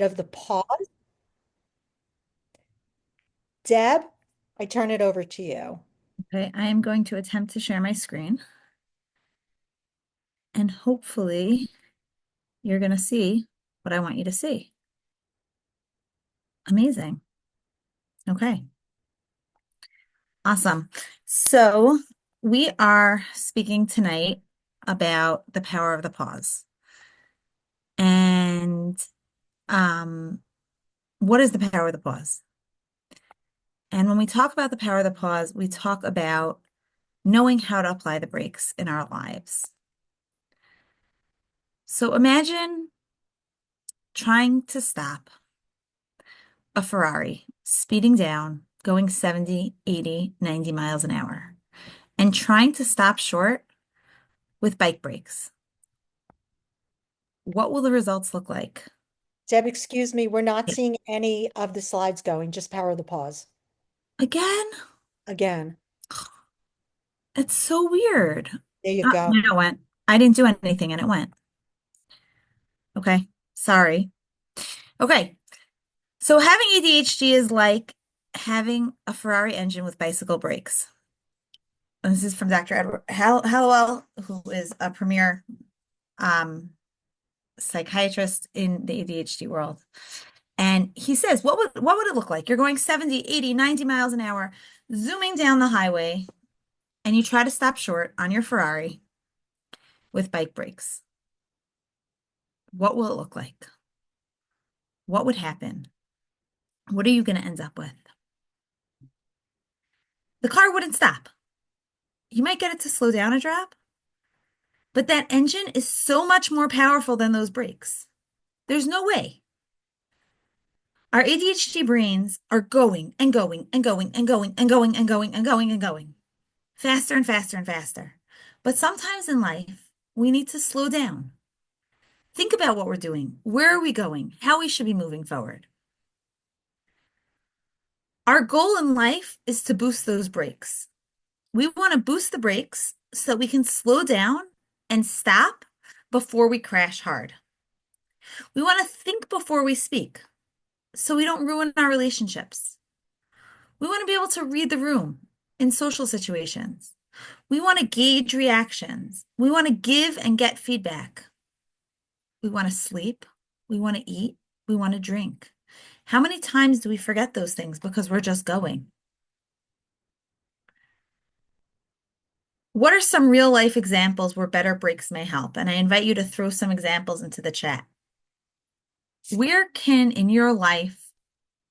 of the pause. Deb, I turn it over to you. Okay, I am going to attempt to share my screen and hopefully you're going to see what I want you to see. Amazing. Okay, awesome. So we are speaking tonight about the power of the pause. And um, what is the power of the pause? And when we talk about the power of the pause, we talk about knowing how to apply the brakes in our lives. So imagine trying to stop a Ferrari speeding down, going 70, 80, 90 miles an hour, and trying to stop short with bike brakes. What will the results look like? Deb, excuse me, we're not It- seeing any of the slides going, just power of the pause. Again, Again, it's so weird. there you Oh, go. no, it went. I didn't do anything and it went. Okay, sorry. Okay, so having ADHD is like having a Ferrari engine with bicycle brakes. And this is from Dr. Edward Hallowell, who is a premier um, psychiatrist in the ADHD world. And he says, what would it look like? You're going 70, 80, 90 miles an hour, zooming down the highway, and you try to stop short on your Ferrari with bike brakes. What will it look like? What would happen? What are you going to end up with? The car wouldn't stop. You might get it to slow down a drop, but that engine is so much more powerful than those brakes. There's no way. Our ADHD brains are going and going and going and going and going and going and going and going faster and faster and faster. But sometimes in life, we need to slow down. Think about what we're doing. Where are we going? How we should be moving forward. Our goal in life is to boost those brakes. We want to boost the brakes so that we can slow down and stop before we crash hard. We want to think before we speak so we don't ruin our relationships. We want to be able to read the room in social situations. We want to gauge reactions. We want to give and get feedback. We want to sleep. We want to eat. We want to drink. How many times do we forget those things because we're just going? What are some real life examples where better breaks may help? And I invite you to throw some examples into the chat. Where can in your life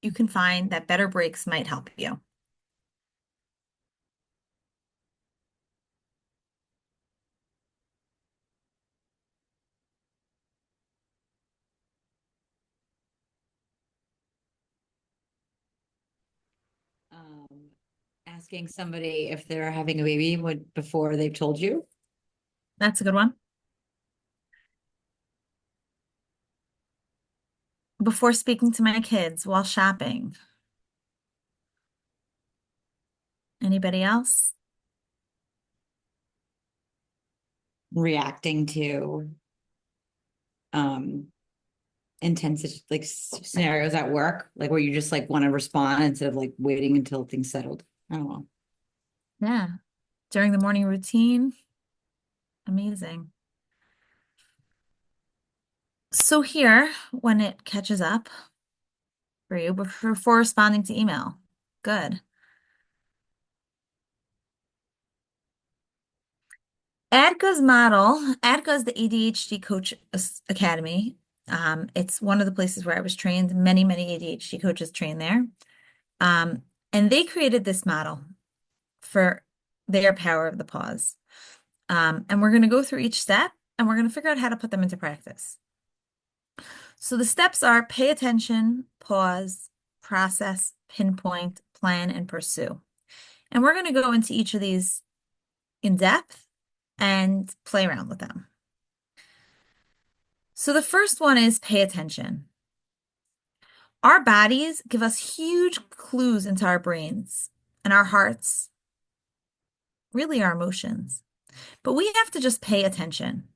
you can find that better breaks might help you? Um, Asking somebody if they're having a baby would before they've told you. That's a good one. Before speaking to my kids while shopping. Anybody else? Reacting to um intense like scenarios at work, like where you just like want to respond instead of like waiting until things settled. I don't know. Yeah. During the morning routine. Amazing. So here, when it catches up for you before responding to email, good. ADDCA's model, ADDCA is the ADHD Coach Academy. It's one of the places where I was trained. Many, many ADHD coaches train there. Um, and they created this model for their power of the pause. And we're going to go through each step and we're going to figure out how to put them into practice. So the steps are pay attention, pause, process, pinpoint, plan, and pursue. And we're going to go into each of these in depth and play around with them. So the first one is pay attention. Our bodies give us huge clues into our brains and our hearts, really our emotions. But we have to just pay attention.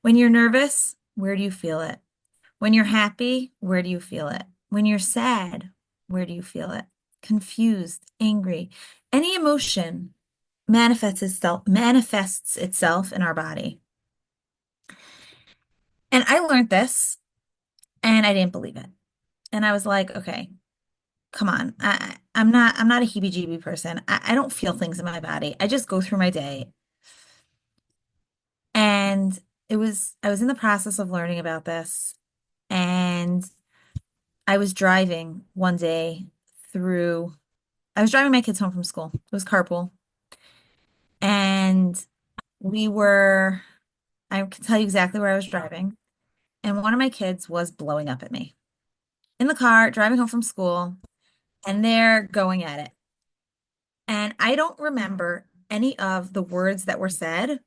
When you're nervous, where do you feel it? When you're happy, where do you feel it? When you're sad, where do you feel it? Confused, angry. Any emotion manifests itself in our body. And I learned this and I didn't believe it. And I was like, okay, come on. I'm not a heebie-jeebie person. I don't feel things in my body. I just go through my day. And I was in the process of learning about this. And I was driving one day I was driving my kids home from school. It was carpool. And I can tell you exactly where I was driving. And one of my kids was blowing up at me in the car, driving home from school, and they're going at it. And I don't remember any of the words that were said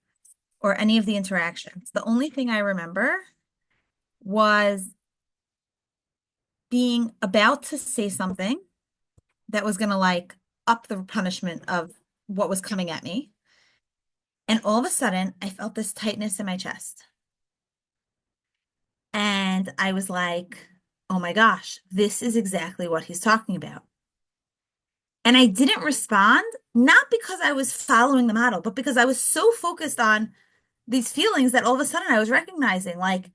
or any of the interactions. The only thing I remember was being about to say something that was going to like up the punishment of what was coming at me. And all of a sudden, I felt this tightness in my chest. And I was like, oh my gosh, this is exactly what he's talking about. And I didn't respond, not because I was following the model, but because I was so focused on these feelings that all of a sudden I was recognizing, like,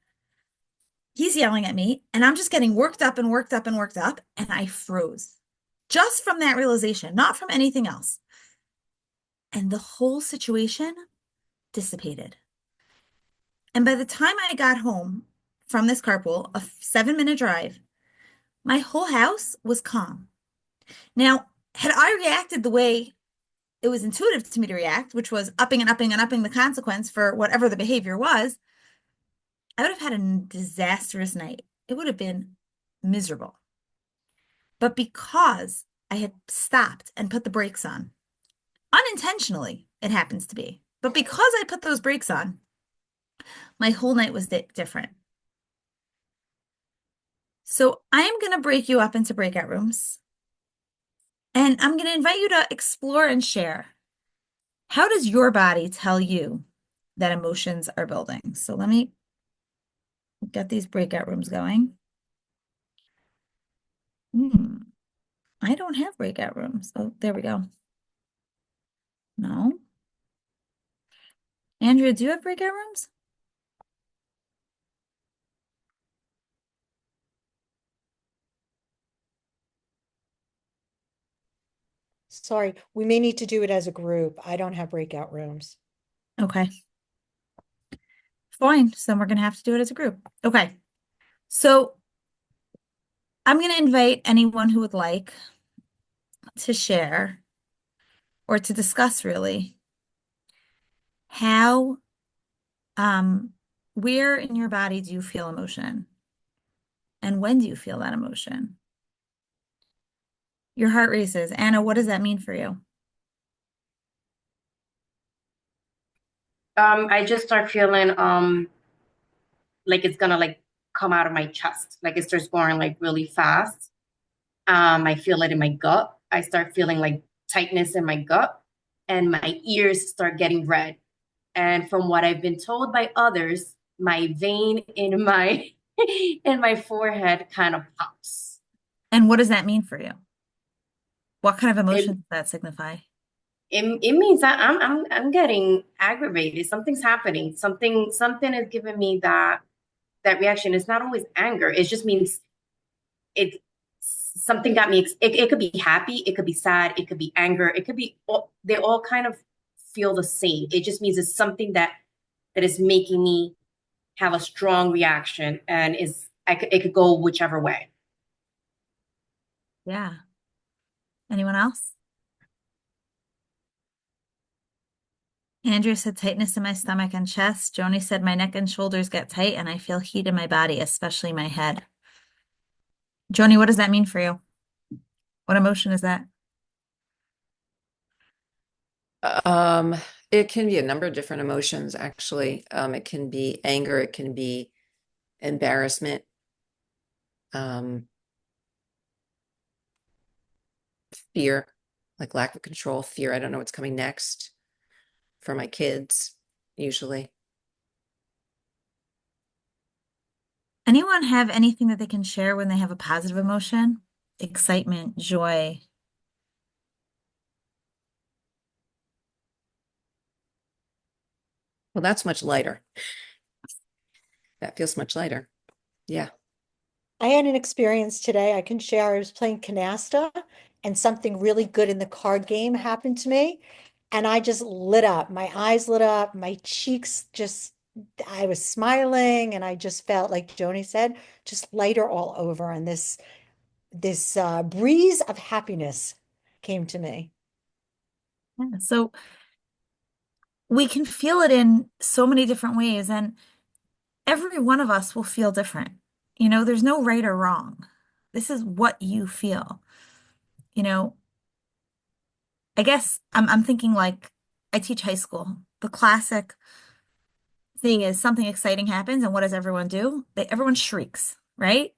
he's yelling at me, and I'm just getting worked up and worked up and worked up, and I froze just from that realization, not from anything else. And the whole situation dissipated. And by the time I got home from this carpool, a 7-minute drive, my whole house was calm. Now, had I reacted the way it was intuitive to me to react, which was upping and upping and upping the consequence for whatever the behavior was, I would have had a disastrous night. It would have been miserable. But because I had stopped and put the brakes on, unintentionally, it happens to be, but because I put those brakes on, my whole night was different. So I'm going to break you up into breakout rooms, and I'm going to invite you to explore and share. How does your body tell you that emotions are building? So let me get these breakout rooms going. I don't have breakout rooms. Oh, there we go. No. Andrea, do you have breakout rooms? Sorry, we may need to do it as a group. I don't have breakout rooms. Okay. Fine. So then we're going to have to do it as a group. Okay. So I'm going to invite anyone who would like to share or to discuss really how, where in your body do you feel emotion? And when do you feel that emotion? Your heart races. Anna, what does that mean for you? I just start feeling like it's gonna like come out of my chest. Like it starts going like really fast. I feel it in my gut. I start feeling like tightness in my gut, and my ears start getting red. And from what I've been told by others, my vein in my in my forehead kind of pops. And what does that mean for you? What kind of It emotion does that signify? it means that I'm getting aggravated. Something's happening. Something is giving me that reaction. It's not always anger. It just means it something got me. It could be happy. It could be sad. It could be anger. It could be. They all kind of feel the same. It just means it's something that is making me have a strong reaction, and it could go whichever way. Yeah. Anyone else? Andrea said tightness in my stomach and chest. Joni said my neck and shoulders get tight and I feel heat in my body, especially my head. Joni, what does that mean for you? What emotion is that? Um, it can be a number of different emotions, actually. It can be anger, it can be embarrassment, fear, like lack of control, fear. I don't know what's coming next for my kids, usually. Anyone have anything that they can share when they have a positive emotion? Excitement, joy. Well, that's much lighter. That feels much lighter. Yeah. I had an experience today I can share. I was playing canasta and something really good in the card game happened to me. And I just lit up. My eyes lit up, my cheeks just, I was smiling and I just felt like Joni said, just lighter all over. And this breeze of happiness came to me. Yeah. So we can feel it in so many different ways, and every one of us will feel different. You know, there's no right or wrong. This is what you feel. You know, I guess I'm thinking like I teach high school. The classic thing is something exciting happens, and what does everyone do? Everyone shrieks, right?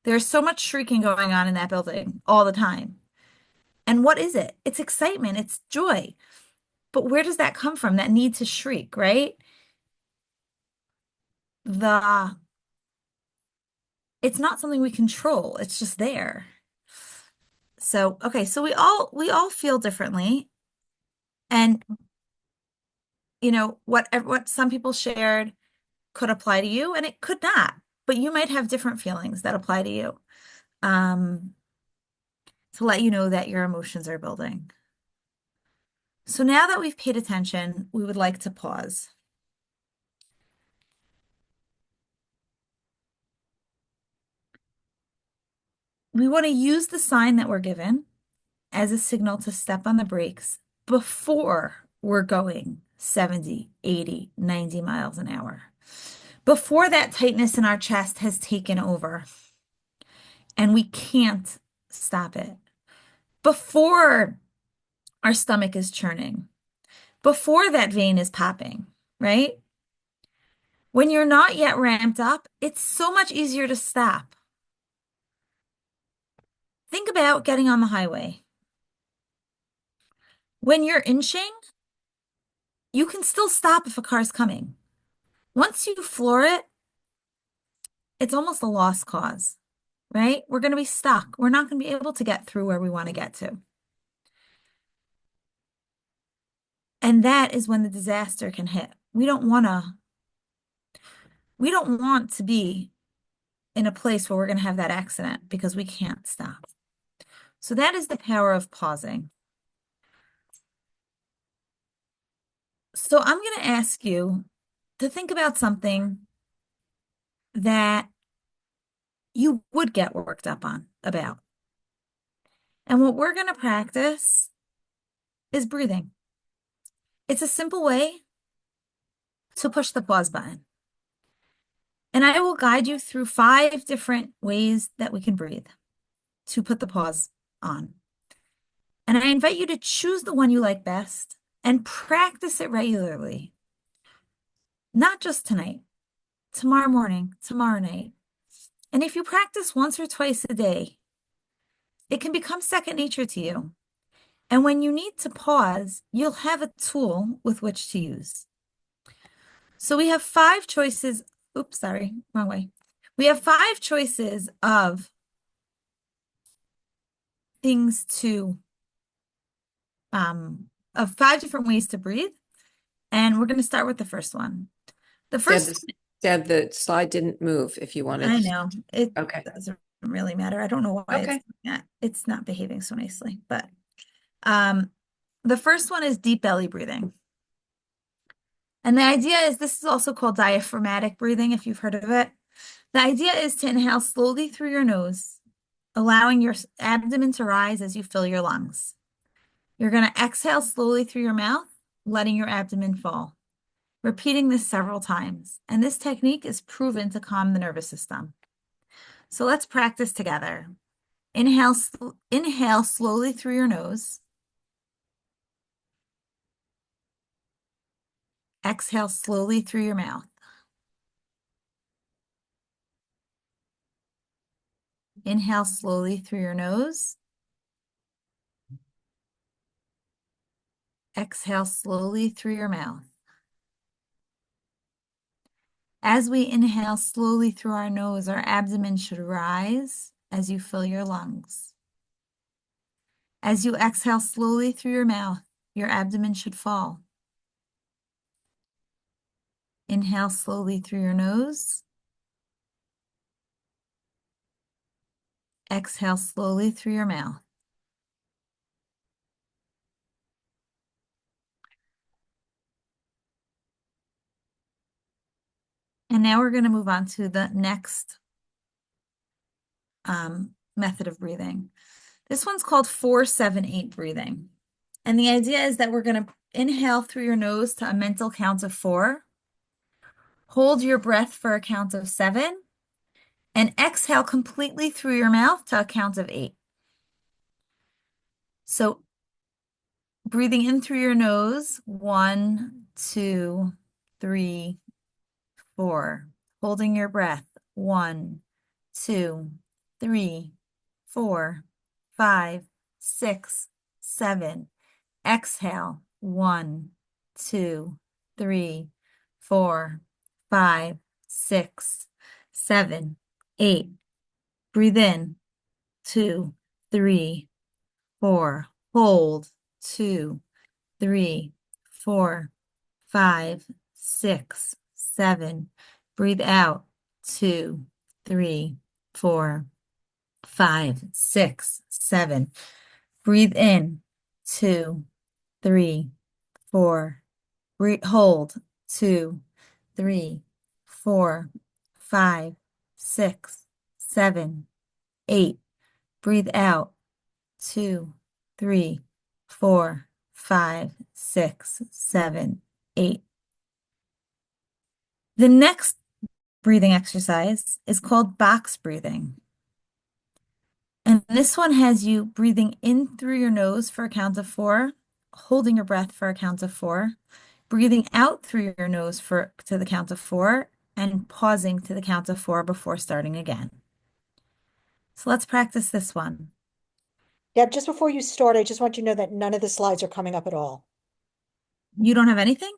There's so much shrieking going on in that building all the time. And what is it? It's excitement, it's joy. But where does that come from? That need to shriek, right? The It's not something we control. It's just there. So, okay, so we all feel differently. And you know, what some people shared could apply to you and it could not. But you might have different feelings that apply to you. Um, to let you know that your emotions are building. So now that we've paid attention, we would like to pause. We want to use the sign that we're given as a signal to step on the brakes before we're going 70, 80, 90 miles an hour. Before that tightness in our chest has taken over and we can't stop it. Before our stomach is churning. Before that vein is popping, right? When you're not yet ramped up, it's so much easier to stop. Think about getting on the highway. When you're inching, you can still stop if a car's coming. Once you floor it, it's almost a lost cause, right? We're going to be stuck. We're not going to be able to get through where we want to get to. And that is when the disaster can hit. We don't want to be in a place where we're going to have that accident because we can't stop. So that is the power of pausing. So I'm going to ask you to think about something that you would get worked up on about. And what we're going to practice is breathing. It's a simple way to push the pause button. And I will guide you through 5 different ways that we can breathe to put the pause on. And I invite you to choose the one you like best and practice it regularly. Not just tonight, tomorrow morning, tomorrow night. And if you practice once or twice a day, it can become second nature to you. And when you need to pause, you'll have a tool with which to use. So we have 5 choices. Oops, sorry, wrong way. We have 5 choices of things to, of 5 different ways to breathe. And we're going to start with the first one. The first, Deb, the slide didn't move if you wanted. I know, it Okay. doesn't really matter. I don't know why it's not behaving so nicely, but the first one is deep belly breathing. And the idea is this is also called diaphragmatic breathing, if you've heard of it. The idea is to inhale slowly through your nose, allowing your abdomen to rise as you fill your lungs. You're going to exhale slowly through your mouth, letting your abdomen fall. Repeating this several times. And this technique is proven to calm the nervous system. So let's practice together. Inhale slowly through your nose. Exhale slowly through your mouth. Inhale slowly through your nose. Exhale slowly through your mouth. As we inhale slowly through our nose, our abdomen should rise as you fill your lungs. As you exhale slowly through your mouth, your abdomen should fall. Inhale slowly through your nose. Exhale slowly through your mouth. And now we're going to move on to the next method of breathing. This one's called 4-7-8 breathing. And the idea is that we're going to inhale through your nose to a mental count of 4. Hold your breath for a count of 7. And exhale completely through your mouth to a count of 8. So breathing in through your nose, 1, 2, 3, 4. Holding your breath, 1, 2, 3, 4, 5, 6, 7. Exhale, 1, 2, 3, 4, 5, 6, 7, 8. Breathe in, 2, 3, 4. Hold, 2, 3, 4, 5, 6, 7. Breathe out, 2, 3, 4, 5, 6, 7. Breathe in, 2, 3, 4. Hold, 2, 3, 4, 5, 6, 7, 8. Breathe out, 2, 3, 4, 5, 6, 7, 8. The next breathing exercise is called box breathing. And this one has you breathing in through your nose for a count of 4, holding your breath for a count of 4, breathing out through your nose to the count of 4, and pausing to the count of 4 before starting again. So let's practice this one. Deb, just before you start, I just want you to know that none of the slides are coming up at all. You don't have anything?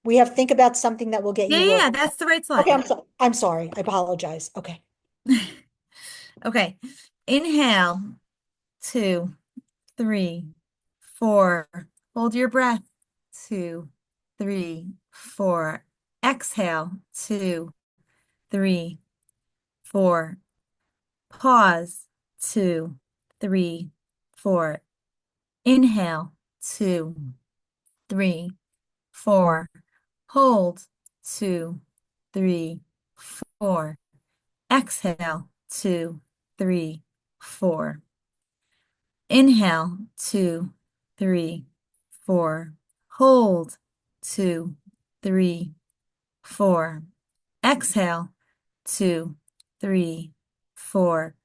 We have think about something that will get you Yeah, working. that's the right Okay, slide. I'm sorry. I apologize. Okay. Okay. Inhale, 2, 3, 4. Hold your breath, 2, 3, 4. Exhale, 2, 3, 4. Pause, 2, 3, 4. Inhale, 2, 3, 4. Hold, 2, 3, 4. Exhale, 2, 3, 4. Inhale, 2, 3, 4. Hold, 2, 3, 4. Exhale, 2, 3, 4.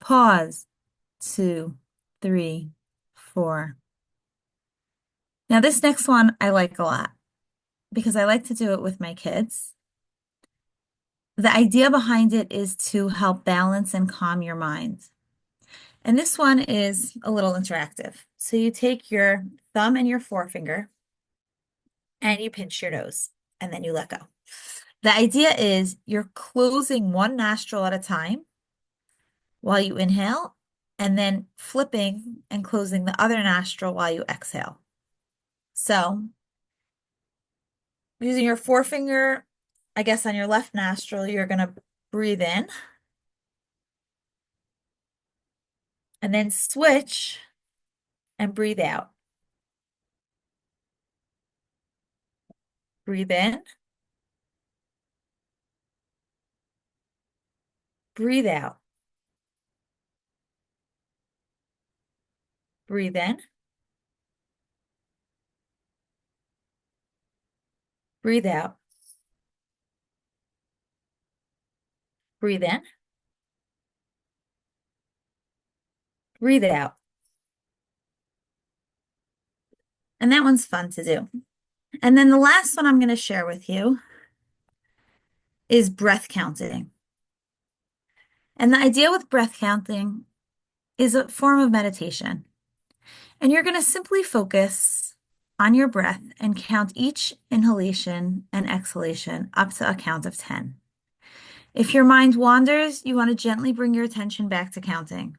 Pause, 2, 3, 4. Now, this next one I like a lot because I like to do it with my kids. The idea behind it is to help balance and calm your mind. And this one is a little interactive. So you take your thumb and your forefinger and you pinch your nose and then you let go. The idea is you're closing one nostril at a time while you inhale and then flipping and closing the other nostril while you exhale. So using your forefinger, I guess on your left nostril, you're going to breathe in and then switch and breathe out. Breathe in. Breathe out. Breathe in. Breathe out. Breathe in. Breathe out. And that one's fun to do. And then the last one I'm going to share with you is breath counting. And the idea with breath counting is a form of meditation. And you're going to simply focus on your breath and count each inhalation and exhalation up to a count of 10. If your mind wanders, you want to gently bring your attention back to counting.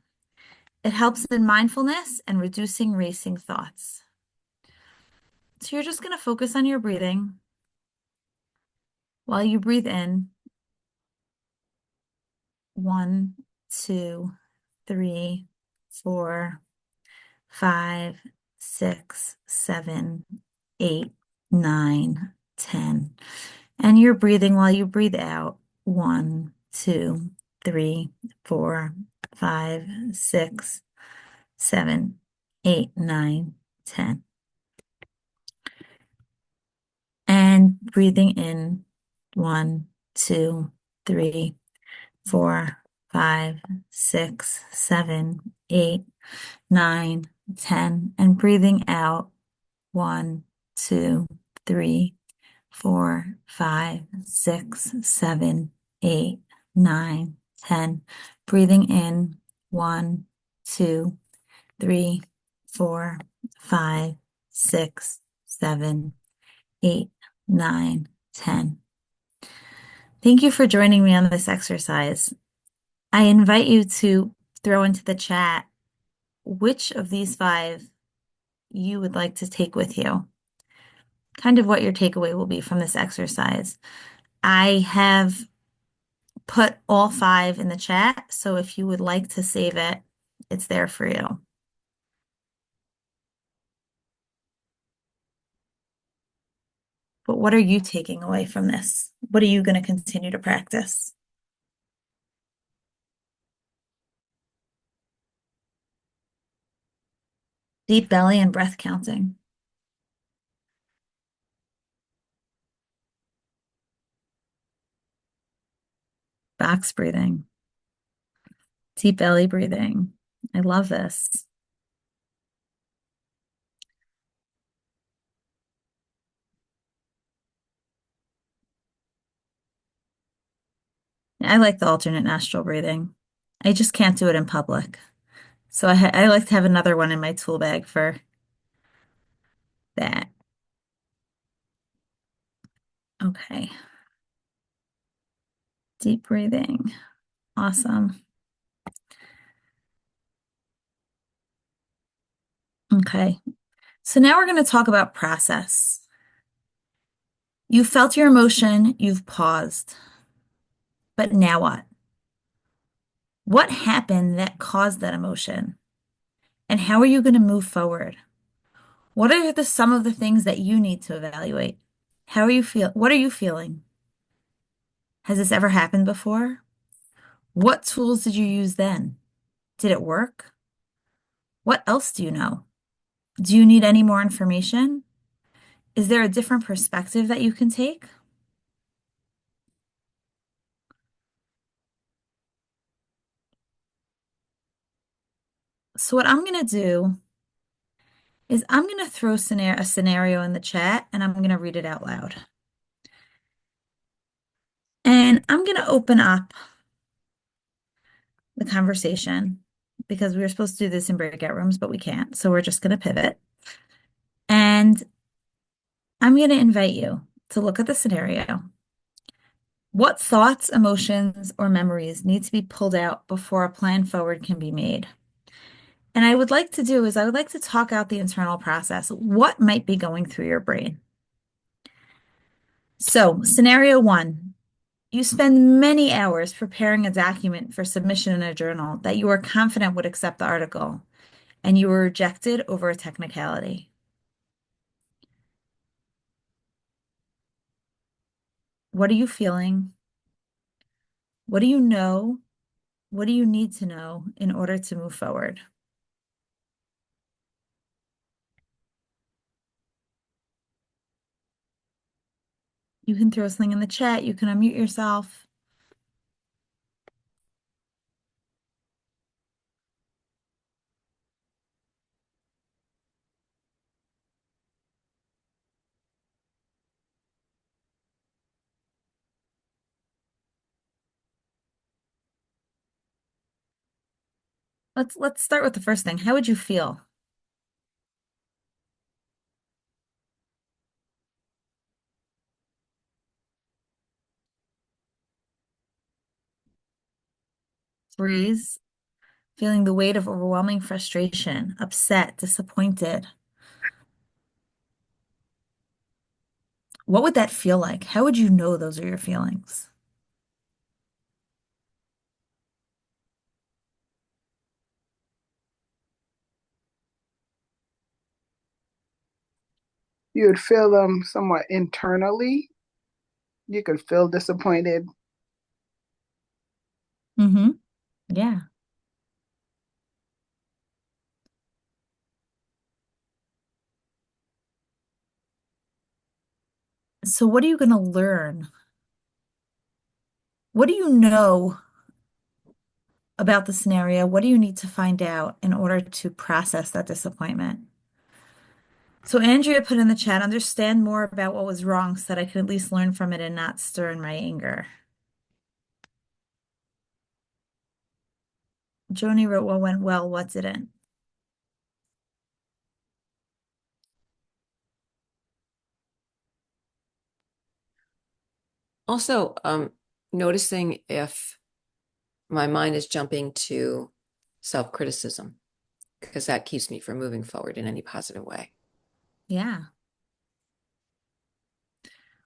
It helps in mindfulness and reducing racing thoughts. So you're just going to focus on your breathing while you breathe in. 1, 2, 3, 4, 5, 6, 7, 8, 9, 10. And you're breathing while you breathe out. 1, 2, 3, 4, 5, 6, 7, 8, 9, 10. And breathing in. 1, 2, 3, 4, 5, 6, 7, 8, 9, 10. And breathing out. 1, 2, 3, 4, 5, 6, 7, 8, 9, 10. Breathing in. 1, 2, 3, 4, 5, 6, 7, 8, 9, 10. Thank you for joining me on this exercise. I invite you to throw into the chat which of these 5 you would like to take with you, kind of what your takeaway will be from this exercise. I have put all 5 in the chat, so if you would like to save it, it's there for you. But what are you taking away from this? What are you going to continue to practice? Deep belly and breath counting. Box breathing. Deep belly breathing. I love this. I like the alternate nostril breathing. I just can't do it in public. So I like to have another one in my tool bag for that. Okay. Deep breathing. Awesome. Okay. So now we're going to talk about process. You felt your emotion, you've paused. But now what? What happened that caused that emotion? And how are you going to move forward? What are some of the things that you need to evaluate? How are you feel? What are you feeling? Has this ever happened before? What tools did you use then? Did it work? What else do you know? Do you need any more information? Is there a different perspective that you can take? So what I'm going to do is I'm going to throw a scenario in the chat and I'm going to read it out loud. And I'm going to open up the conversation because we were supposed to do this in breakout rooms, but we can't. So we're just going to pivot. And I'm going to invite you to look at the scenario. What thoughts, emotions, or memories need to be pulled out before a plan forward can be made? And I would like to talk out the internal process. What might be going through your brain? So, scenario 1, you spend many hours preparing a document for submission in a journal that you are confident would accept the article, and you were rejected over a technicality. What are you feeling? What do you know? What do you need to know in order to move forward? You can throw something in the chat. You can unmute yourself. Let's start with the first thing. How would you feel? freeze, feeling the weight of overwhelming frustration, upset, disappointed. What would that feel like? How would you know those are your feelings? You would feel them somewhat internally. You could feel disappointed. Mm-hmm. Yeah. So what are you going to learn? What do you know about the scenario? What do you need to find out in order to process that disappointment? So Andrea put in the chat, understand more about what was wrong so that I can at least learn from it and not stir in my anger. Joni wrote, what went well, what didn't? Also, noticing if my mind is jumping to self-criticism, because that keeps me from moving forward in any positive way. Yeah.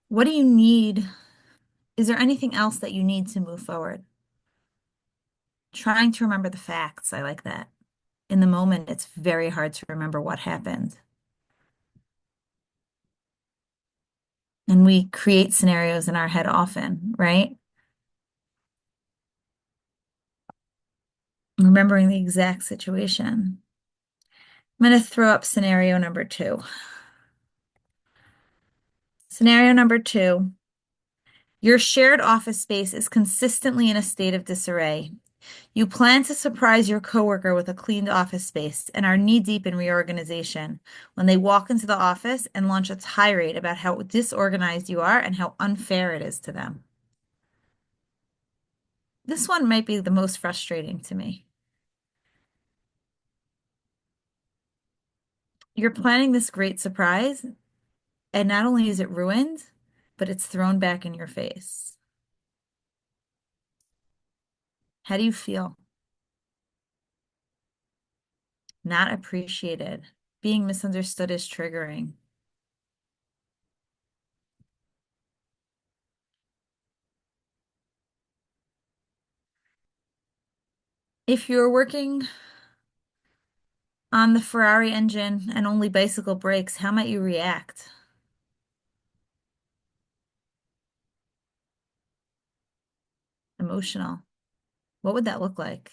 What do you need? Is there anything else that you need to move forward? Trying to remember the facts. I like that. In the moment, it's very hard to remember what happened. And we create scenarios in our head often, right? Remembering the exact situation. I'm going to throw up scenario number 2. Scenario number 2, your shared office space is consistently in a state of disarray. You plan to surprise your coworker with a cleaned office space and are knee-deep in reorganization when they walk into the office and launch a tirade about how disorganized you are and how unfair it is to them. This one might be the most frustrating to me. You're planning this great surprise, and not only is it ruined, but it's thrown back in your face. How do you feel? Not appreciated. Being misunderstood is triggering. If you're working on the Ferrari engine and only bicycle brakes, how might you react? Emotional. What would that look like?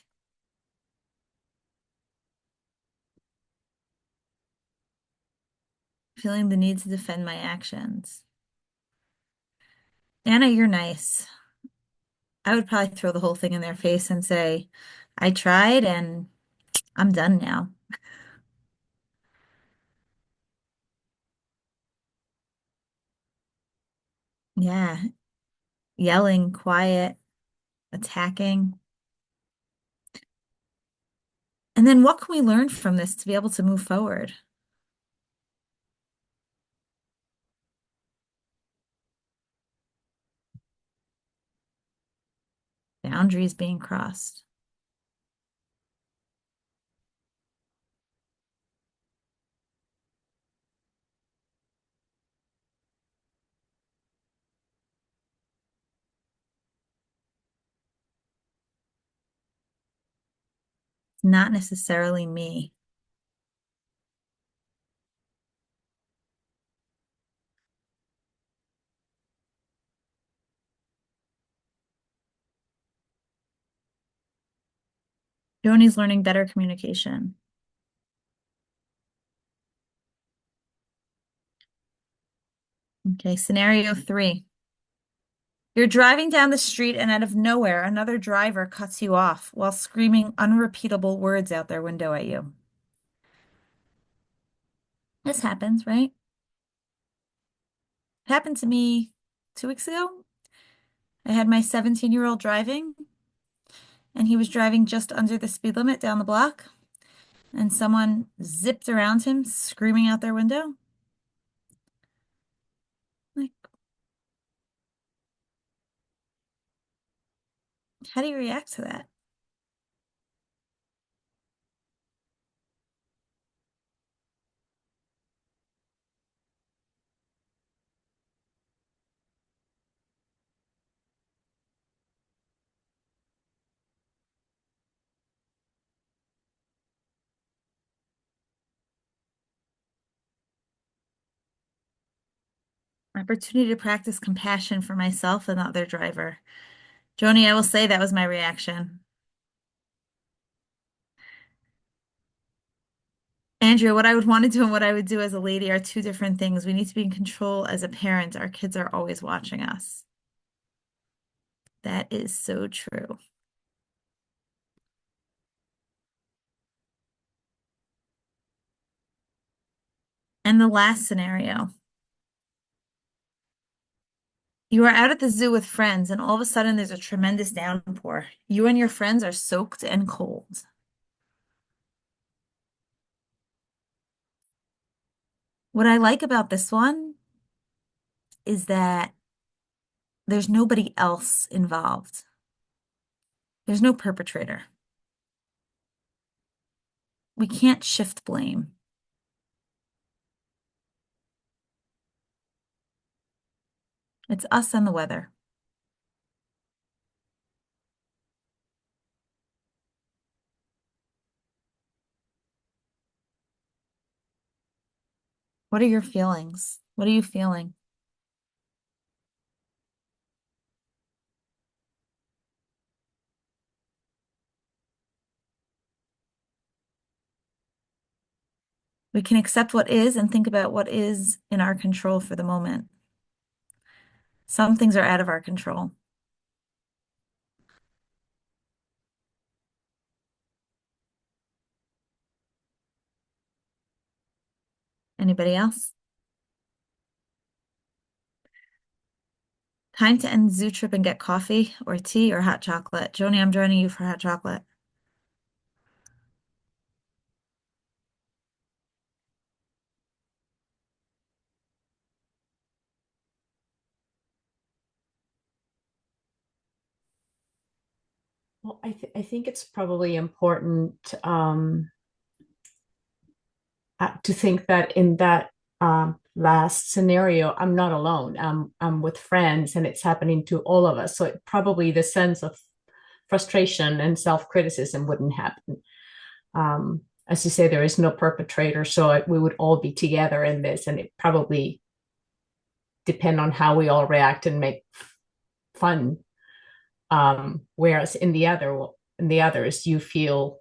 Feeling the need to defend my actions. Anna, you're nice. I would probably throw the whole thing in their face and say, I tried and I'm done now. Yeah. Yelling, quiet, attacking. And then what can we learn from this to be able to move forward? Boundaries being crossed. Not necessarily me. Joni's learning better communication. Okay, scenario 3. You're driving down the street and out of nowhere, another driver cuts you off while screaming unrepeatable words out their window at you. This happens, right? It happened to me 2 weeks ago. I had my 17-year-old driving, and he was driving just under the speed limit down the block, and someone zipped around him, screaming out their window. Like, how do you react to that? Opportunity to practice compassion for myself and the other driver. Joni, I will say that was my reaction. Andrea, what I would want to do and what I would do as a lady are two different things. We need to be in control as a parent. Our kids are always watching us. That is so true. And the last scenario. You are out at the zoo with friends, and all of a sudden there's a tremendous downpour. You and your friends are soaked and cold. What I like about this one is that there's nobody else involved. There's no perpetrator. We can't shift blame. It's us and the weather. What are your feelings? What are you feeling? We can accept what is and think about what is in our control for the moment. Some things are out of our control. Anybody else? Time to end the zoo trip and get coffee or tea or hot chocolate. Joni, I'm joining you for hot chocolate. Well, I think it's probably important to think that in that last scenario, I'm not alone. I'm with friends, and it's happening to all of us. So probably the sense of frustration and self-criticism wouldn't happen. As you say, there is no perpetrator, so we would all be together in this, and it probably depend on how we all react and make fun. Whereas in the others, you feel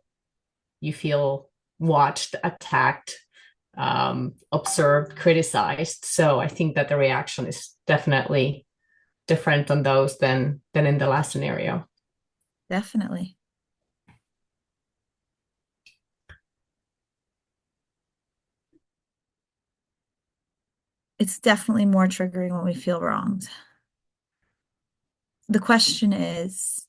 watched, attacked, observed, criticized. So I think that the reaction is definitely different on those than in the last scenario. Definitely. It's definitely more triggering when we feel wronged. The question is,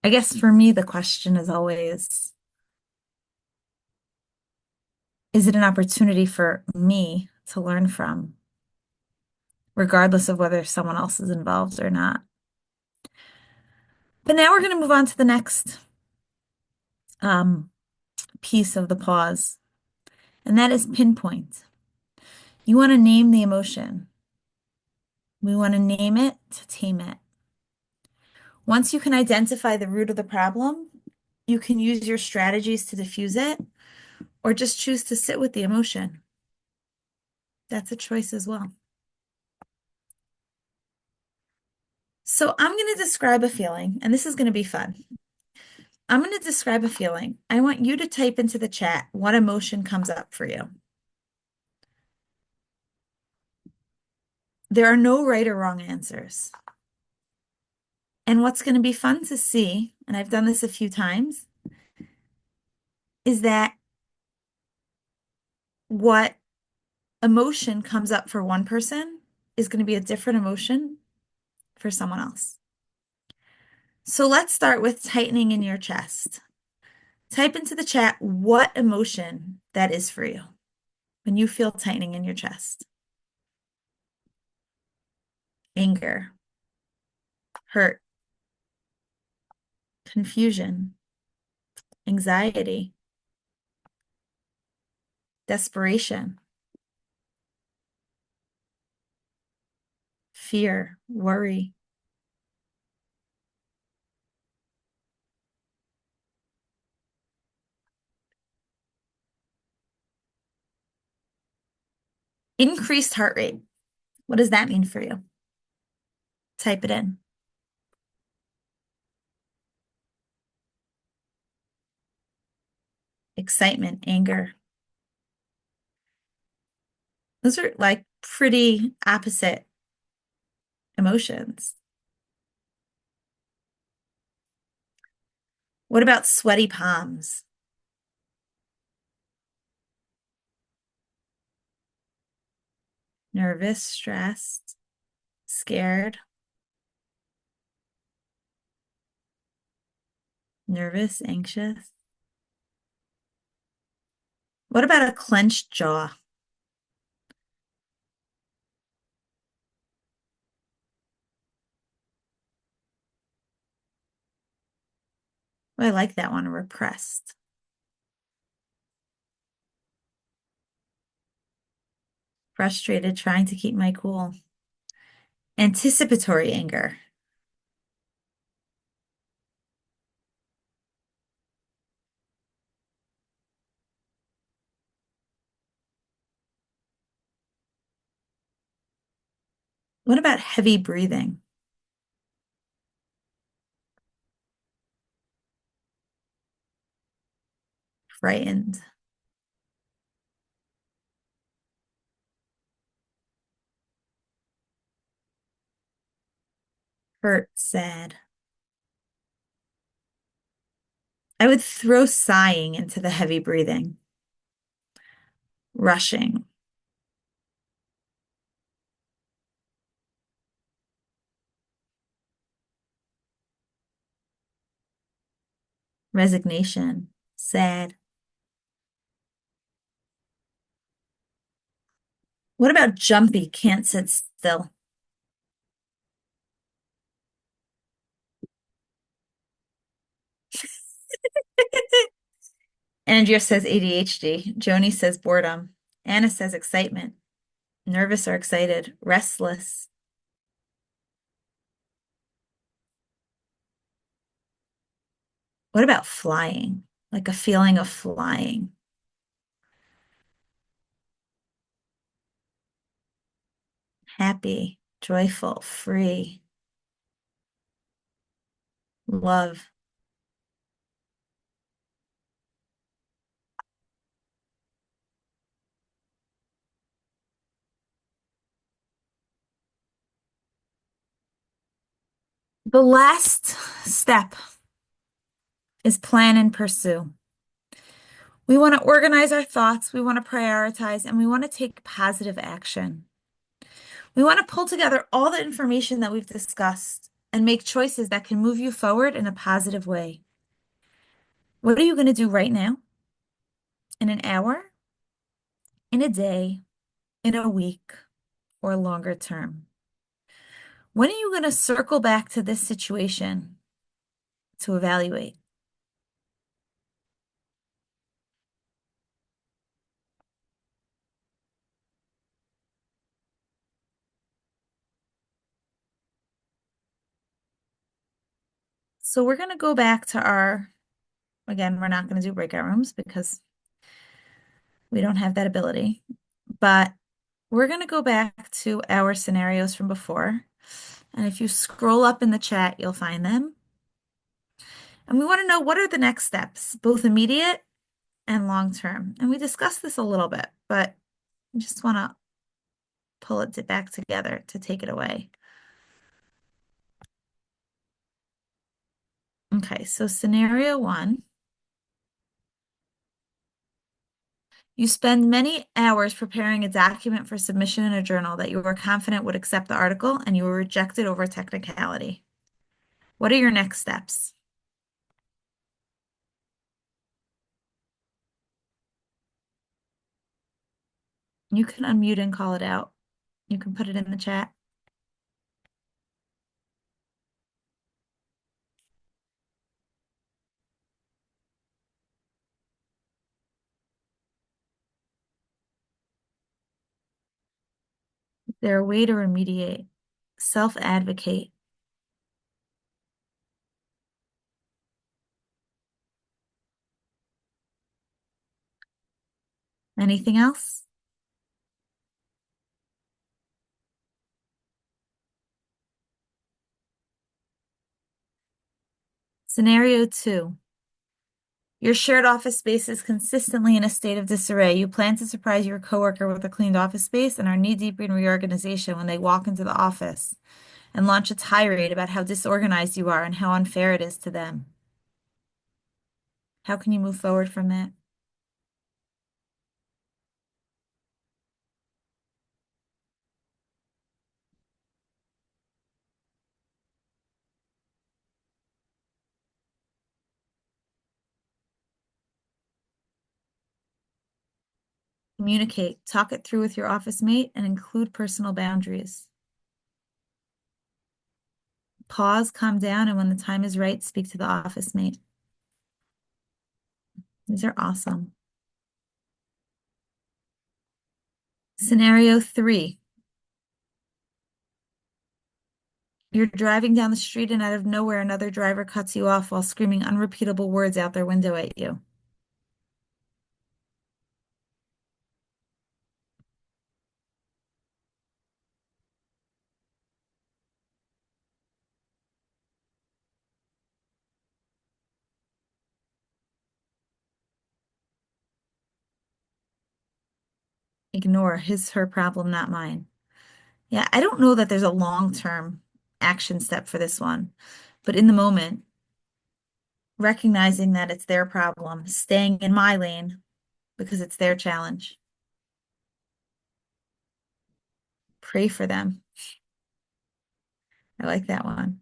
I guess for me, the question is always, is it an opportunity for me to learn from, regardless of whether someone else is involved or not? But now we're going to move on to the next piece of the pause, and that is pinpoint. You want to name the emotion. We want to name it to tame it. Once you can identify the root of the problem, you can use your strategies to diffuse it or just choose to sit with the emotion. That's a choice as well. So I'm going to describe a feeling, and this is going to be fun. I'm going to describe a feeling. I want you to type into the chat what emotion comes up for you. There are no right or wrong answers. And what's going to be fun to see, and I've done this a few times, is that what emotion comes up for one person is going to be a different emotion for someone else. So let's start with tightening in your chest. Type into the chat what emotion that is for you when you feel tightening in your chest. Anger, hurt, confusion, anxiety, desperation, fear, worry. Increased heart rate. What does that mean for you? Type it in. Excitement, anger. Those are like pretty opposite emotions. What about sweaty palms? Nervous, stressed, scared. Nervous, anxious. What about a clenched jaw? Oh, I like that one, repressed. Frustrated, trying to keep my cool. Anticipatory anger. What about heavy breathing? Frightened. Hurt, sad. I would throw sighing into the heavy breathing. Rushing. Resignation. Sad. What about jumpy, can't sit still? Andrea says ADHD. Joni says boredom. Anna says excitement. Nervous or excited. Restless. What about flying? Like a feeling of flying. Happy, joyful, free. Love. The last step is plan and pursue. We want to organize our thoughts, we want to prioritize, and we want to take positive action. We want to pull together all the information that we've discussed and make choices that can move you forward in a positive way. What are you going to do right now? In an hour? In a day? In a week? Or longer term? When are you going to circle back to this situation to evaluate? So we're going to go back to again, we're not going to do breakout rooms because we don't have that ability, but we're going to go back to our scenarios from before. And if you scroll up in the chat, you'll find them. And we want to know, what are the next steps, both immediate and long term? And we discussed this a little bit, but I just want to pull it back together to take it away. Okay, so scenario one. You spend many hours preparing a document for submission in a journal that you were confident would accept the article, and you were rejected over technicality. What are your next steps? You can unmute and call it out. You can put it in the chat. Is there a way to remediate? Self-advocate. Anything else? Scenario 2. Your shared office space is consistently in a state of disarray. You plan to surprise your coworker with a cleaned office space and are knee-deep in reorganization when they walk into the office and launch a tirade about how disorganized you are and how unfair it is to them. How can you move forward from that? Communicate. Talk it through with your office mate and include personal boundaries. Pause, calm down, and when the time is right, speak to the office mate. These are awesome. Scenario 3. You're driving down the street and out of nowhere, another driver cuts you off while screaming unrepeatable words out their window at you. Ignore. His, her problem, not mine. Yeah, I don't know that there's a long-term action step for this one, but in the moment, recognizing that it's their problem, staying in my lane because it's their challenge. Pray for them. I like that one.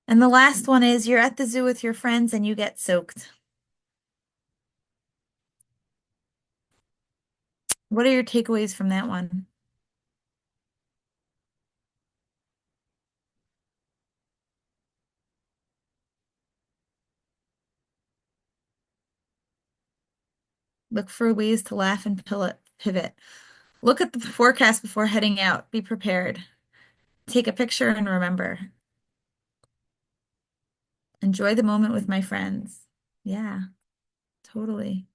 And the last one is you're at the zoo with your friends and you get soaked. What are your takeaways from that one? Look for ways to laugh and pivot. Look at the forecast before heading out. Be prepared. Take a picture and remember. Enjoy the moment with my friends. Yeah, totally.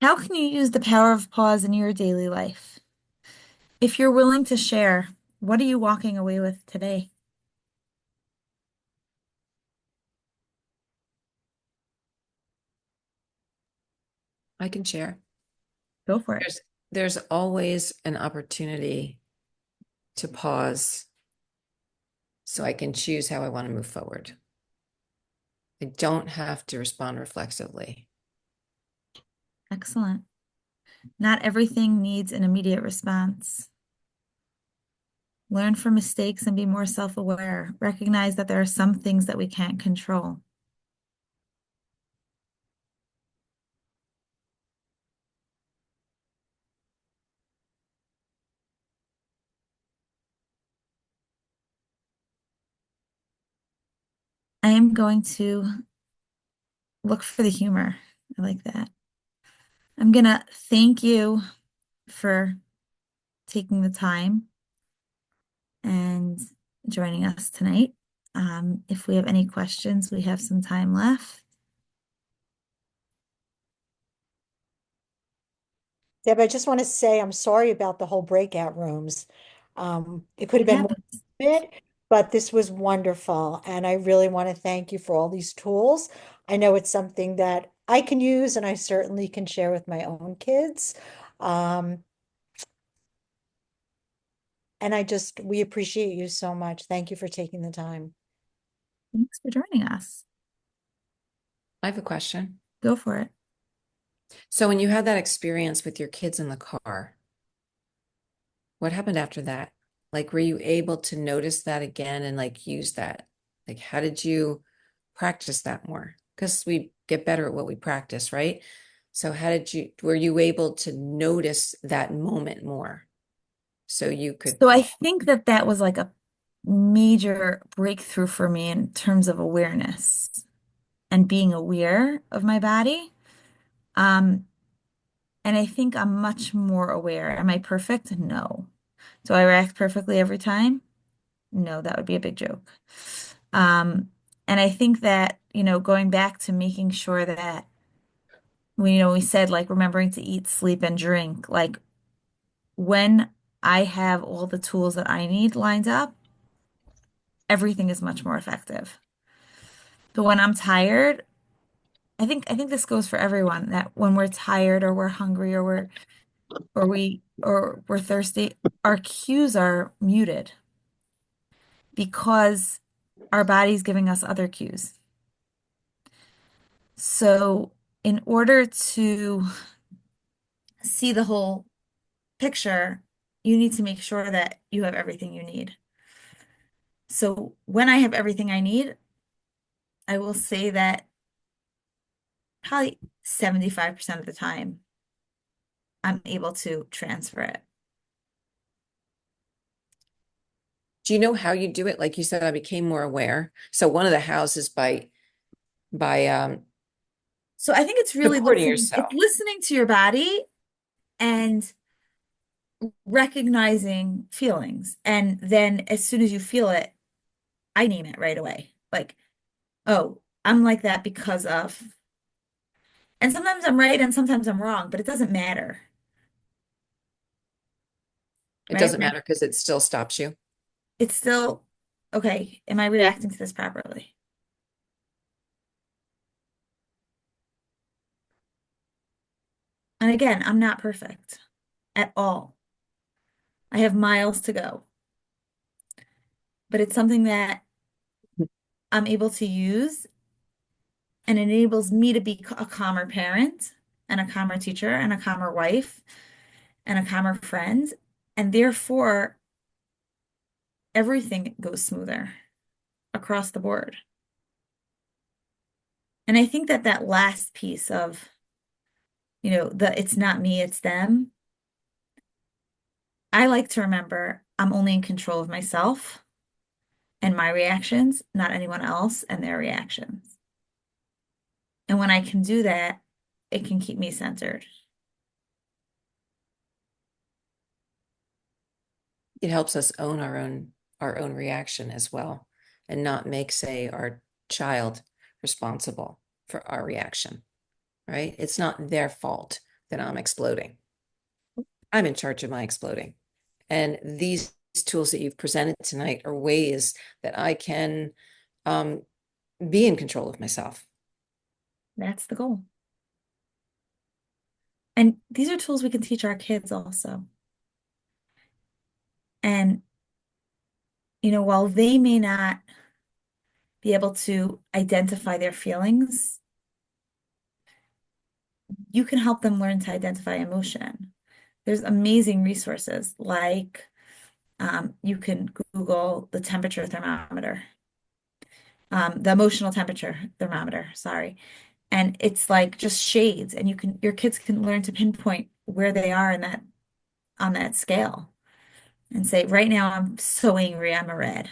How can you use the power of pause in your daily life? If you're willing to share, what are you walking away with today? I can share. Go for it. There's always an opportunity to pause so I can choose how I want to move forward. I don't have to respond reflexively. Excellent. Not everything needs an immediate response. Learn from mistakes and be more self-aware. Recognize that there are some things that we can't control. I am going to look for the humor. I like that. I'm going to thank you for taking the time and joining us tonight. If we have any questions, we have some time left. Deb, I just want to say I'm sorry about the whole breakout rooms. It could have It been more happens. bit, but this was wonderful. And I really want to thank you for all these tools. I know it's something that I can use and I certainly can share with my own kids. Um, and we appreciate you so much. Thank you for taking the time. Thanks for joining us. I have a question. Go for it. So when you had that experience with your kids in the car, what happened after that? Like, were you able to notice that again and like use that? Like, how did you practice that more? Because we get better at what we practice, right? So were you able to notice that moment more so you could So I think that that was like a major breakthrough for me in terms of awareness and being aware of my body. And I think I'm much more aware. Am I perfect? No. Do I react perfectly every time? No, that would be a big joke. Um, And I think that, going back to making sure that we said like remembering to eat, sleep, and drink, like when I have all the tools that I need lined up, everything is much more effective. But when I'm tired, I think this goes for everyone, that when we're tired or we're hungry or we're thirsty, our cues are muted because our body's giving us other cues. So in order to see the whole picture, you need to make sure that you have everything you need. So when I have everything I need, I will say that probably 75% of the time, I'm able to transfer it. Do you know how you do it? Like you said, I became more aware. So one of the houses by So I think it's really supporting it's yourself. listening to your body and recognizing feelings. And then as soon as you feel it, I name it right away. Like, oh, I'm like that because of, and sometimes I'm right and sometimes I'm wrong, but it doesn't matter, It right? doesn't matter because it still stops you. It's still, okay, am I reacting to this properly? And again, I'm not perfect at all. I have miles to go, but it's something that I'm able to use and enables me to be a calmer parent and a calmer teacher and a calmer wife and a calmer friend. And therefore, everything goes smoother across the board. And I think that that last piece of, it's not me, it's them. I like to remember I'm only in control of myself and my reactions, not anyone else and their reactions. And when I can do that, it can keep me centered. It helps us own our own reaction as well, and not make, say, our child responsible for our reaction, right? It's not their fault that I'm exploding. I'm in charge of my exploding. And these tools that you've presented tonight are ways that I can be in control of myself. That's the goal. And these are tools we can teach our kids also. And, while they may not be able to identify their feelings, you can help them learn to identify emotion. There's amazing resources like you can Google the temperature thermometer, the emotional temperature thermometer, sorry. And it's like just shades, and your kids can learn to pinpoint where they are in that on that scale and say, right now I'm so angry, I'm a red,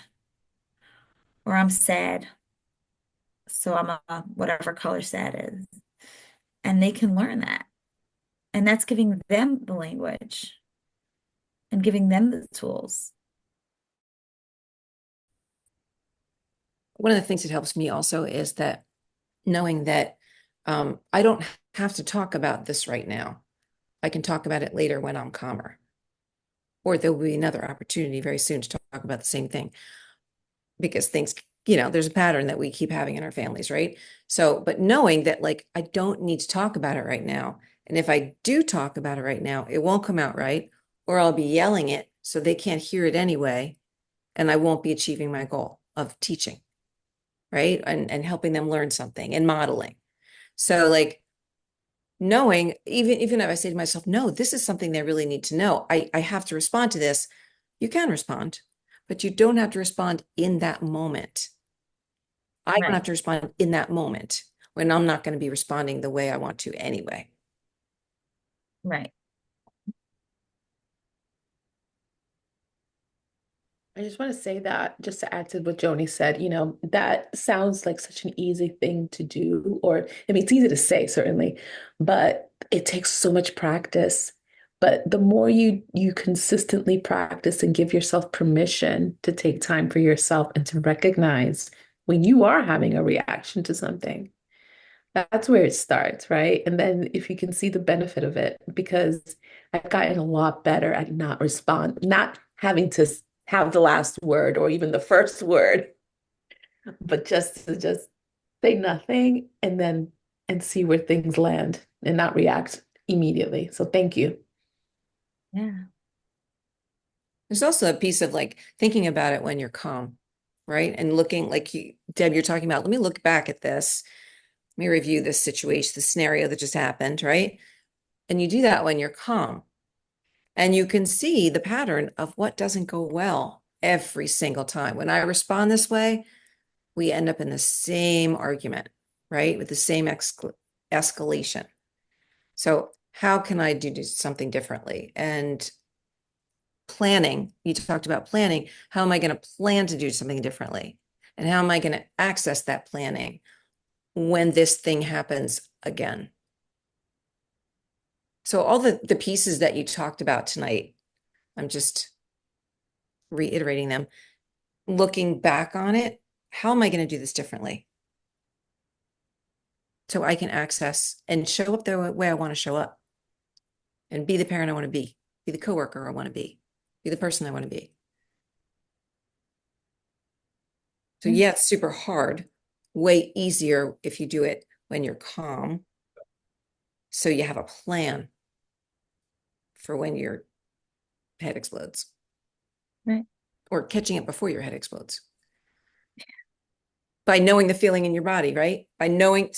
or I'm sad, so I'm a whatever color sad is. And they can learn that. And that's giving them the language and giving them the tools. One of the things that helps me also is that knowing that I don't have to talk about this right now. I can talk about it later when I'm calmer. Or there will be another opportunity very soon to talk about the same thing. Because things, there's a pattern that we keep having in our families, right? So, but knowing that like I don't need to talk about it right now. And if I do talk about it right now, it won't come out right, or I'll be yelling it so they can't hear it anyway. And I won't be achieving my goal of teaching, right? And helping them learn something and modeling. So like knowing, even if I say to myself, no, this is something they really need to know. I have to respond to this. You can respond, but you don't have to respond in that moment. I don't have to respond in that moment when I'm not going to be responding the way I want to anyway. Right. I just want to say that, just to add to what Joni said, that sounds like such an easy thing to do, or I mean, it's easy to say, certainly, but it takes so much practice. But the more you consistently practice and give yourself permission to take time for yourself and to recognize when you are having a reaction to something. That's where it starts, right? And then if you can see the benefit of it, because I've gotten a lot better at not having to have the last word or even the first word, but just to just say nothing and see where things land and not react immediately. So thank you. Yeah. There's also a piece of like thinking about it when you're calm, right? And looking like Deb, you're talking about, let me look back at this. Let me review this situation, the scenario that just happened, right? And you do that when you're calm. And you can see the pattern of what doesn't go well every single time. When I respond this way, we end up in the same argument, right? With the same escalation. So how can I do something differently? And planning, you talked about planning. How am I going to plan to do something differently? And how am I going to access that planning when this thing happens again? So all the pieces that you talked about tonight, I'm just reiterating them. Looking back on it, how am I going to do this differently? So I can access and show up the way I want to show up and be the parent I want to be the coworker I want to be the person I want to be. So yeah, it's super hard, way easier if you do it when you're calm. So you have a plan for when your head explodes. Right. Or catching it before your head explodes. By knowing the feeling in your body, right? By knowing,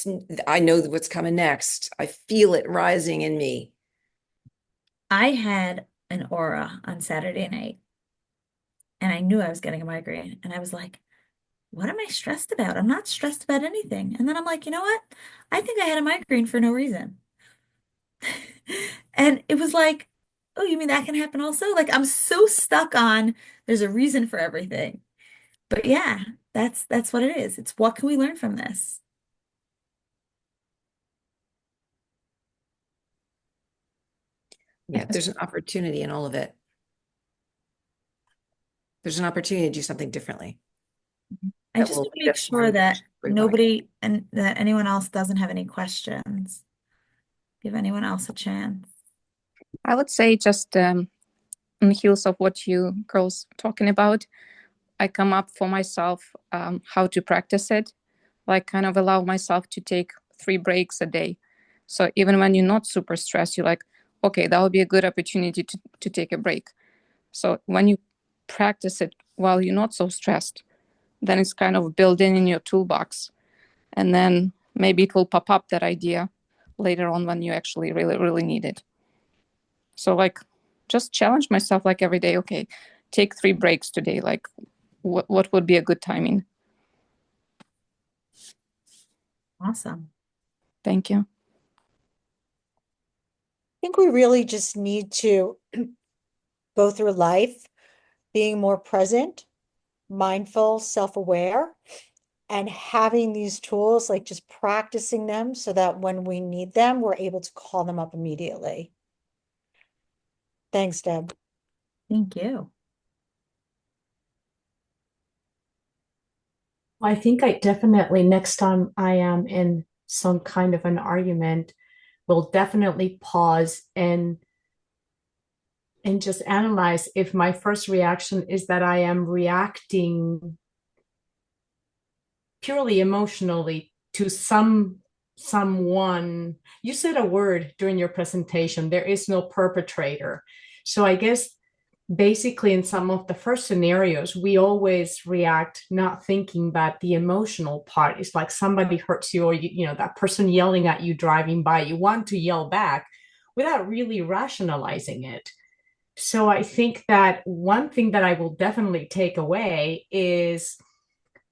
I know what's coming next. I feel it rising in me. I had an aura on Saturday night and I knew I was getting a migraine. And I was like, what am I stressed about? I'm not stressed about anything. And then I'm like, you know what? I think I had a migraine for no reason. And it was like, oh, you mean that can happen also? Like I'm so stuck on there's a reason for everything. But yeah, that's what it is. It's what can we learn from this? Yeah, there's an opportunity in all of it. There's an opportunity to do something differently. I just want to make sure that nobody and that anyone else doesn't have any questions. Give anyone else a chance. I would say just on the heels of what you girls talking about, I come up for myself how to practice it, like kind of allow myself to take 3 breaks a day. So even when you're not super stressed, you're like, okay, that would be a good opportunity to take a break. So when you practice it while you're not so stressed, then it's kind of built in your toolbox. And then maybe it will pop up that idea later on when you actually really, really need it. So like just challenge myself like every day, okay, take 3 breaks today. Like what would be a good timing? Awesome. Thank you. I think we really just need to go through life being more present, mindful, self-aware, and having these tools, like just practicing them so that when we need them, we're able to call them up immediately. Thanks, Deb. Thank you. I think I definitely, next time I am in some kind of an argument, will definitely pause and just analyze if my first reaction is that I am reacting purely emotionally to someone. You said a word during your presentation, there is no perpetrator. So I guess basically in some of the first scenarios, we always react not thinking that the emotional part is like somebody hurts you or you know that person yelling at you driving by, you want to yell back without really rationalizing it. So I think that one thing that I will definitely take away is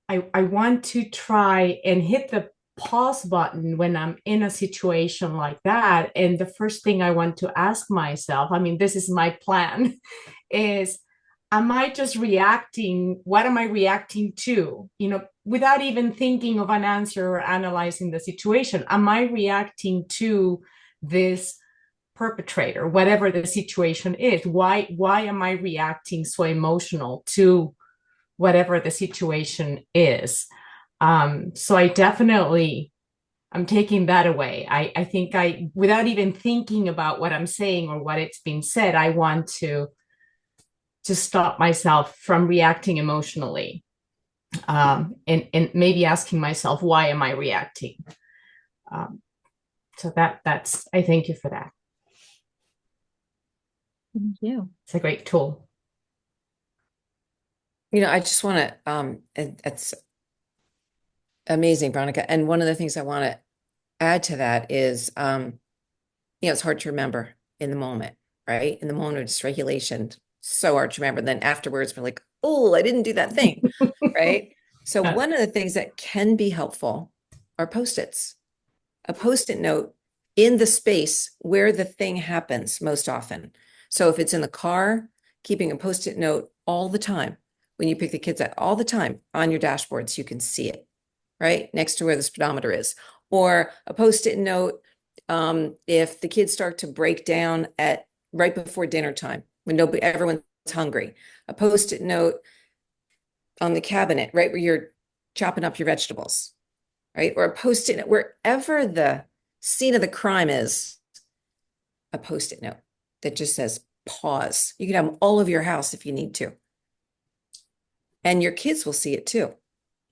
I want to try and hit the pause button when I'm in a situation like that. And the first thing I want to ask myself, I mean, this is my plan, is am I just reacting? What am I reacting to? You know, without even thinking of an answer or analyzing the situation, am I reacting to this perpetrator, whatever the situation is? Why am I reacting so emotional to whatever the situation is? So I'm taking that away. I think without even thinking about what I'm saying or what it's been said, I want to stop myself from reacting emotionally, and maybe asking myself, why am I reacting? So that's, I thank you for that. Thank you. It's a great tool. I just want to, it's amazing, Veronica. And one of the things I want to add to that is, it's hard to remember in the moment, right? In the moment of dysregulation, so hard to remember. Then afterwards, we're like, oh, I didn't do that thing, right? So one of the things that can be helpful are Post-its. A Post-it note in the space where the thing happens most often. So if it's in the car, keeping a Post-it note all the time, when you pick the kids up, all the time on your dashboard so you can see it, right? Next to where the speedometer is. Or a Post-it note if the kids start to break down at right before dinner time, when everyone's hungry. A Post-it note on the cabinet, right where you're chopping up your vegetables, right? Or a Post-it note, wherever the scene of the crime is, a Post-it note that just says pause. You can have them all over your house if you need to. And your kids will see it too.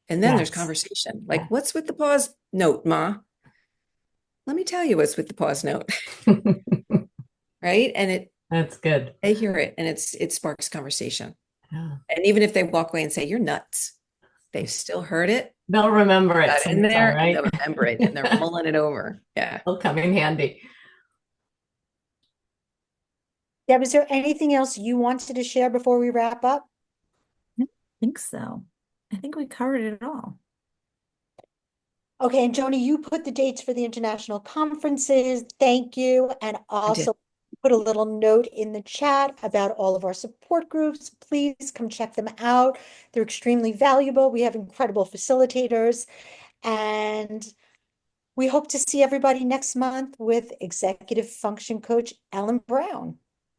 And then there's conversation. Like, what's with the pause note, Ma? Let me tell you what's with the pause note. Right? And that's good. They hear it and it sparks conversation. Yeah. And even if they walk away and say, you're nuts, they've still heard it. They'll remember it in there, right? and they'll remember it and they're mulling it over. Yeah. It'll come in handy. Deb, is there anything else you wanted to share before we wrap up? I think so. I think we covered it all. Okay, and Joni, you put the dates for the international conferences. Thank you. And also put a little note in the chat about all of our support groups. Please come check them out. They're extremely valuable. We have incredible facilitators. And we hope to see everybody next month with Executive Function Coach Ellen Brown.